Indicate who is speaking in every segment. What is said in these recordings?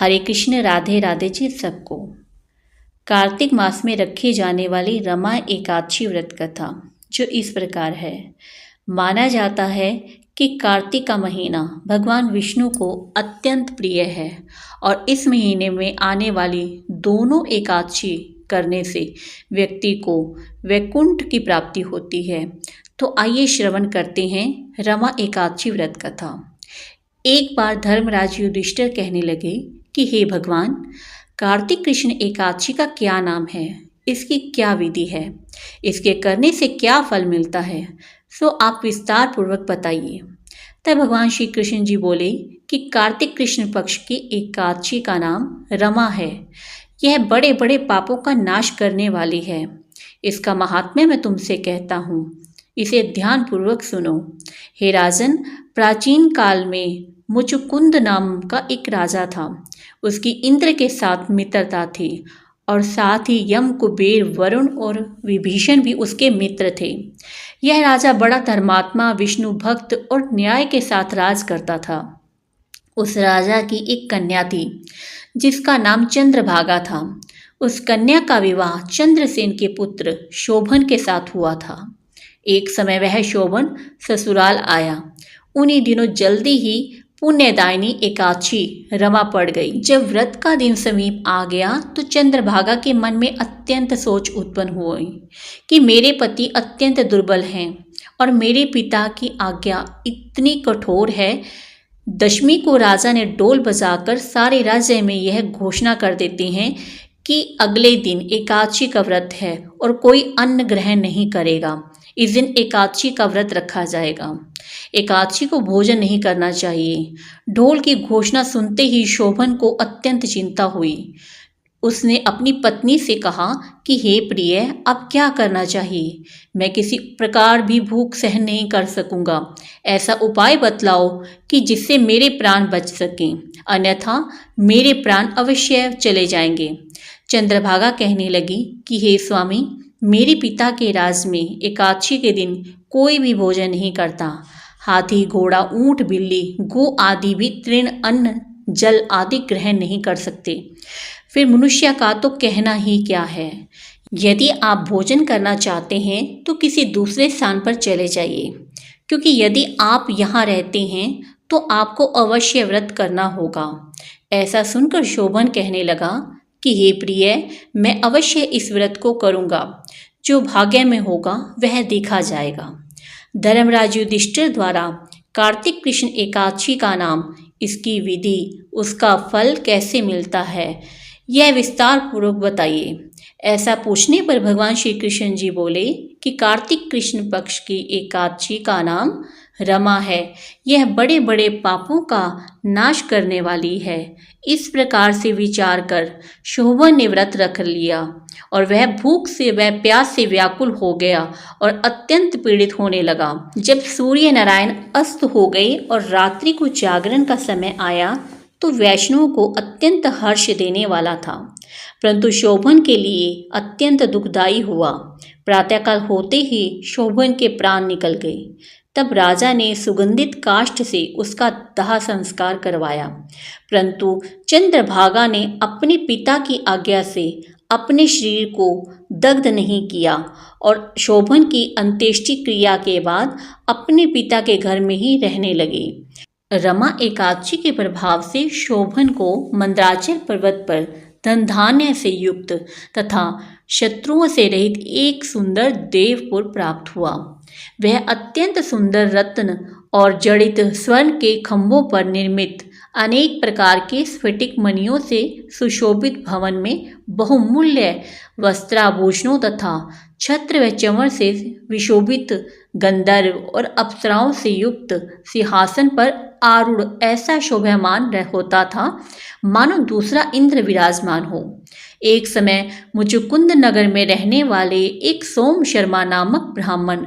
Speaker 1: हरे कृष्ण, राधे राधे जी सबको। कार्तिक मास में रखी जाने वाली रमा एकादशी व्रत कथा जो इस प्रकार है। माना जाता है कि कार्तिक का महीना भगवान विष्णु को अत्यंत प्रिय है और इस महीने में आने वाली दोनों एकादशी करने से व्यक्ति को वैकुंठ की प्राप्ति होती है। तो आइए श्रवण करते हैं रमा एकादशी व्रत कथा। एक बार धर्मराज युधिष्ठिर कहने लगे कि हे भगवान, कार्तिक कृष्ण एकादशी का क्या नाम है, इसकी क्या विधि है, इसके करने से क्या फल मिलता है, सो आप विस्तार पूर्वक बताइए। तब भगवान श्री कृष्ण जी बोले कि कार्तिक कृष्ण पक्ष की एकादशी का नाम रमा है। यह बड़े बड़े पापों का नाश करने वाली है। इसका महात्म्य मैं तुमसे कहता हूँ, इसे ध्यान पूर्वक सुनो। हे राजन, प्राचीन काल में मुचुकुंद नाम का एक राजा था। उसकी इंद्र के साथ मित्रता थी और साथ ही यम, कुबेर, वरुण और विभीषण भी उसके मित्र थे। यह राजा बड़ा धर्मात्मा, विष्णु भक्त और न्याय के साथ राज करता था। उस राजा की एक कन्या थी जिसका नाम चंद्रभागा था। उस कन्या का विवाह चंद्रसेन के पुत्र शोभन के साथ हुआ था। एक समय वह शोभन ससुराल आया। उन्हीं दिनों जल्दी ही पुण्यदायिनी एकादशी रमा पड़ गई। जब व्रत का दिन समीप आ गया तो चंद्रभागा के मन में अत्यंत सोच उत्पन्न हुई कि मेरे पति अत्यंत दुर्बल हैं और मेरे पिता की आज्ञा इतनी कठोर है। दशमी को राजा ने डोल बजाकर सारे राज्य में यह घोषणा कर देते हैं कि अगले दिन एकादशी का व्रत है और कोई अन्न ग्रहण नहीं करेगा। इस दिन एकादशी का व्रत रखा जाएगा। एकादशी को भोजन नहीं करना चाहिए। ढोल की घोषणा सुनते ही शोभन को अत्यंत चिंता हुई। उसने अपनी पत्नी से कहा कि हे प्रिय, अब क्या करना चाहिए? मैं किसी प्रकार भी भूख सहन नहीं कर सकूंगा। ऐसा उपाय बतलाओ कि जिससे मेरे प्राण बच सकें, अन्यथा मेरे प्राण अवश्य चले जाएंगे। चंद्रभागा कहने लगी कि हे स्वामी, मेरे पिता के राज में एकादशी के दिन कोई भी भोजन नहीं करता। हाथी, घोड़ा, ऊंट, बिल्ली, गो आदि भी तृण, अन्न, जल आदि ग्रहण नहीं कर सकते। फिर मनुष्य का तो कहना ही क्या है। यदि आप भोजन करना चाहते हैं तो किसी दूसरे स्थान पर चले जाइए, क्योंकि यदि आप यहाँ रहते हैं तो आपको अवश्य व्रत करना होगा। ऐसा सुनकर शोभन कहने लगा कि हे प्रिय, मैं अवश्य इस व्रत को करूँगा। जो भाग्य में होगा वह देखा जाएगा। धर्मराज युधिष्ठिर द्वारा कार्तिक कृष्ण एकादशी का नाम, इसकी विधि, उसका फल कैसे मिलता है, यह विस्तार पूर्वक बताइए। ऐसा पूछने पर भगवान श्री कृष्ण जी बोले कि कार्तिक कृष्ण पक्ष की एकादशी का नाम रमा है। यह बड़े बड़े पापों का नाश करने वाली है। इस प्रकार से विचार कर शोभन ने व्रत रख लिया और वह भूख से, वह प्यास से व्याकुल हो गया और अत्यंत पीड़ित होने लगा। जब सूर्य नारायण अस्त हो गए और रात्रि को जागरण का समय आया तो वैष्णव को अत्यंत हर्ष देने वाला था, परंतु शोभन के लिए अत्यंत दुखदायी हुआ। प्रातःकाल होते ही शोभन के प्राण निकल गए। तब राजा ने सुगंधित काष्ठ से उसका दाह संस्कार करवाया, परंतु चंद्रभागा ने अपने पिता की आज्ञा से अपने शरीर को दग्ध नहीं किया और शोभन की अंत्येष्टि क्रिया के बाद अपने पिता के घर में ही रहने लगे। रमा एकादशी के प्रभाव से शोभन को मंदराचल पर्वत पर धन धान्य से युक्त तथा शत्रुओं से रहित एक सुंदर देवपुर प्राप्त हुआ। वह अत्यंत सुंदर रत्न और जड़ित स्वर्ण के खंभों पर निर्मित अनेक प्रकार के स्फटिक मणियों से सुशोभित भवन में बहुमूल्य वस्त्राभूषणों तथा छत्र व चंवर से विशोभित गंधर्व और अप्सराओं से युक्त सिंहासन पर आरूढ़ ऐसा शोभायमान होता था मानो दूसरा इंद्र विराजमान हो। एक समय मुचुकुंद नगर में रहने वाले एक सोम शर्मा नामक ब्राह्मण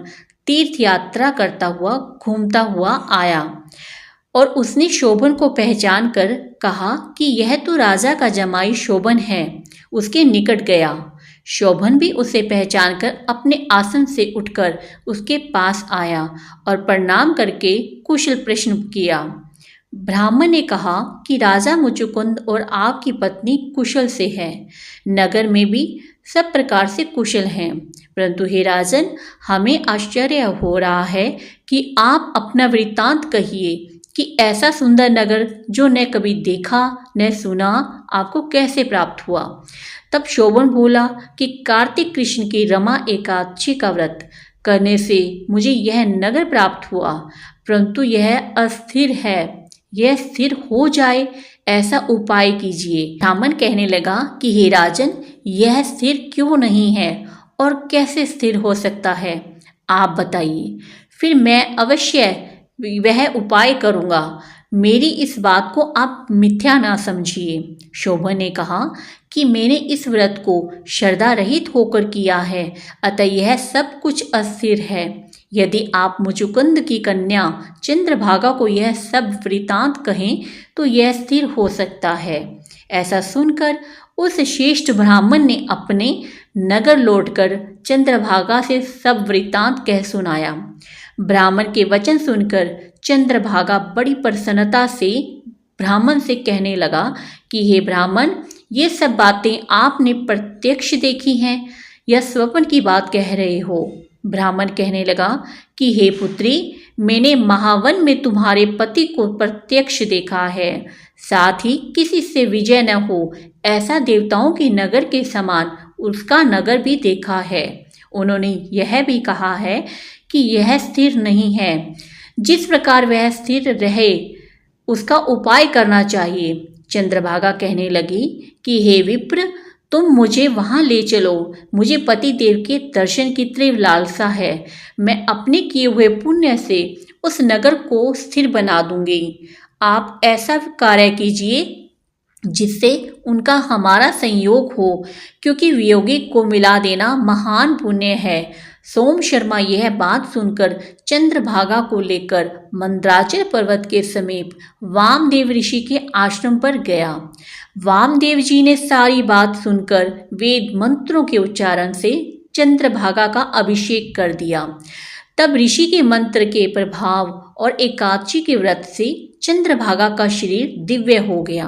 Speaker 1: तीर्थ यात्रा करता हुआ घूमता हुआ आया और उसने शोभन को पहचान कर कहा कि यह तो राजा का जमाई शोभन है। उसके निकट गया। शोभन भी उसे पहचान कर अपने आसन से उठकर उसके पास आया और प्रणाम करके कुशल प्रश्न किया। ब्राह्मण ने कहा कि राजा मुचुकुंद और आपकी पत्नी कुशल से है, नगर में भी सब प्रकार से कुशल हैं, परंतु हे राजन, हमें आश्चर्य हो रहा है कि आप अपना वृत्तांत कहिए कि ऐसा सुंदर नगर जो न कभी देखा न सुना आपको कैसे प्राप्त हुआ। तब शोभन बोला कि कार्तिक कृष्ण की रमा एकादशी का व्रत करने से मुझे यह नगर प्राप्त हुआ, परंतु यह अस्थिर है, यह स्थिर हो जाए ऐसा उपाय कीजिए। ब्राह्मण कहने लगा कि हे राजन, यह स्थिर क्यों नहीं है और कैसे स्थिर हो सकता है, आप बताइए, फिर मैं अवश्य वह उपाय करूँगा। मेरी इस बात को आप मिथ्या ना समझिए। शोभन ने कहा कि मैंने इस व्रत को श्रद्धा रहित होकर किया है, अतः यह सब कुछ अस्थिर है। यदि आप मुचुकुंद की कन्या चंद्रभागा को यह सब वृतांत कहें तो यह स्थिर हो सकता है। ऐसा सुनकर उस श्रेष्ठ ब्राह्मण ने अपने नगर लौटकर चंद्रभागा से सब वृतांत कह सुनाया। ब्राह्मण के वचन सुनकर चंद्रभागा बड़ी प्रसन्नता से ब्राह्मण से कहने लगा कि हे ब्राह्मण, ये सब बातें आपने प्रत्यक्ष देखी हैं या स्वप्न की बात कह रहे हो। ब्राह्मण कहने लगा कि हे पुत्री, मैंने महावन में तुम्हारे पति को प्रत्यक्ष देखा है, साथ ही किसी से विजय न हो ऐसा देवताओं के नगर के समान उसका नगर भी देखा है। उन्होंने यह भी कहा है कि यह स्थिर नहीं है, जिस प्रकार वह स्थिर रहे उसका उपाय करना चाहिए। चंद्रभागा कहने लगी कि हे विप्र, तुम मुझे वहाँ ले चलो, मुझे पति देव के दर्शन की तीव्र लालसा है। मैं अपने किए हुए पुण्य से उस नगर को स्थिर बना दूंगी। आप ऐसा कार्य कीजिए जिससे उनका हमारा संयोग हो, क्योंकि वियोगी को मिला देना महान पुण्य है। सोम शर्मा यह बात सुनकर चंद्रभागा को लेकर मंदराचल पर्वत के समीप वामदेव ऋषि के आश्रम पर गया। वामदेव जी ने सारी बात सुनकर वेद मंत्रों के उच्चारण से चंद्रभागा का अभिषेक कर दिया। तब ऋषि के मंत्र के प्रभाव और एकादशी के व्रत से चंद्रभागा का शरीर दिव्य हो गया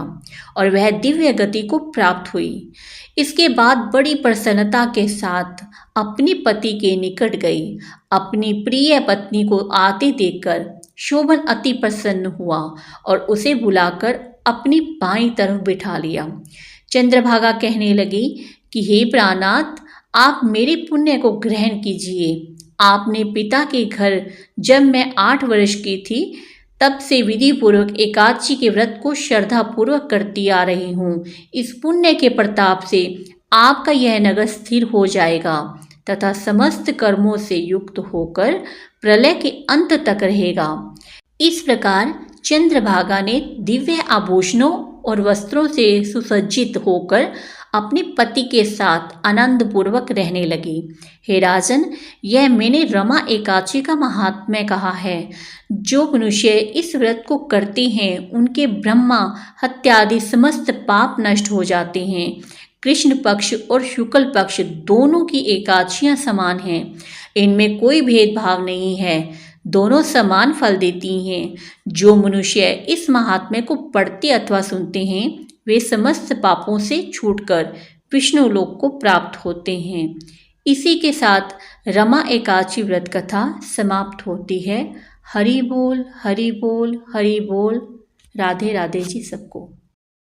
Speaker 1: और वह दिव्य गति को प्राप्त हुई। इसके बाद बड़ी प्रसन्नता के साथ अपने पति के निकट गई। अपनी प्रिय पत्नी को आते देखकर शोभन अति प्रसन्न हुआ और उसे बुलाकर अपनी बाईं तरफ बिठा लिया। चंद्रभागा कहने लगी कि हे प्राणनाथ, आप मेरे पुण्य को ग्रहण कीजिए। आपने पिता के घर जब मैं 8 वर्ष की थी तब से विधि पूर्वक एकादशी के व्रत को श्रद्धा पूर्वक करती आ रही हूँ। इस पुण्य के प्रताप से आपका यह नगर स्थिर हो जाएगा तथा समस्त कर्मों से युक्त होकर प्रलय के अंत तक रहेगा। इस प्रकार चंद्रभागा ने दिव्य आभूषणों और वस्त्रों से सुसज्जित होकर अपने पति के साथ आनंद पूर्वक रहने लगी। हे राजन, यह मैंने रमा एकादशी का महात्म्य कहा है। जो मनुष्य इस व्रत को करते हैं उनके ब्रह्मा हत्यादि समस्त पाप नष्ट हो जाते हैं। कृष्ण पक्ष और शुक्ल पक्ष दोनों की एकादशियां समान हैं, इनमें कोई भेदभाव नहीं है, दोनों समान फल देती हैं। जो मनुष्य इस महात्म्य को पढ़ते अथवा सुनते हैं वे समस्त पापों से छूटकर विष्णु लोक को प्राप्त होते हैं। इसी के साथ रमा एकादशी व्रत कथा समाप्त होती है। हरि बोल, हरि बोल, हरि बोल। राधे राधे जी सबको।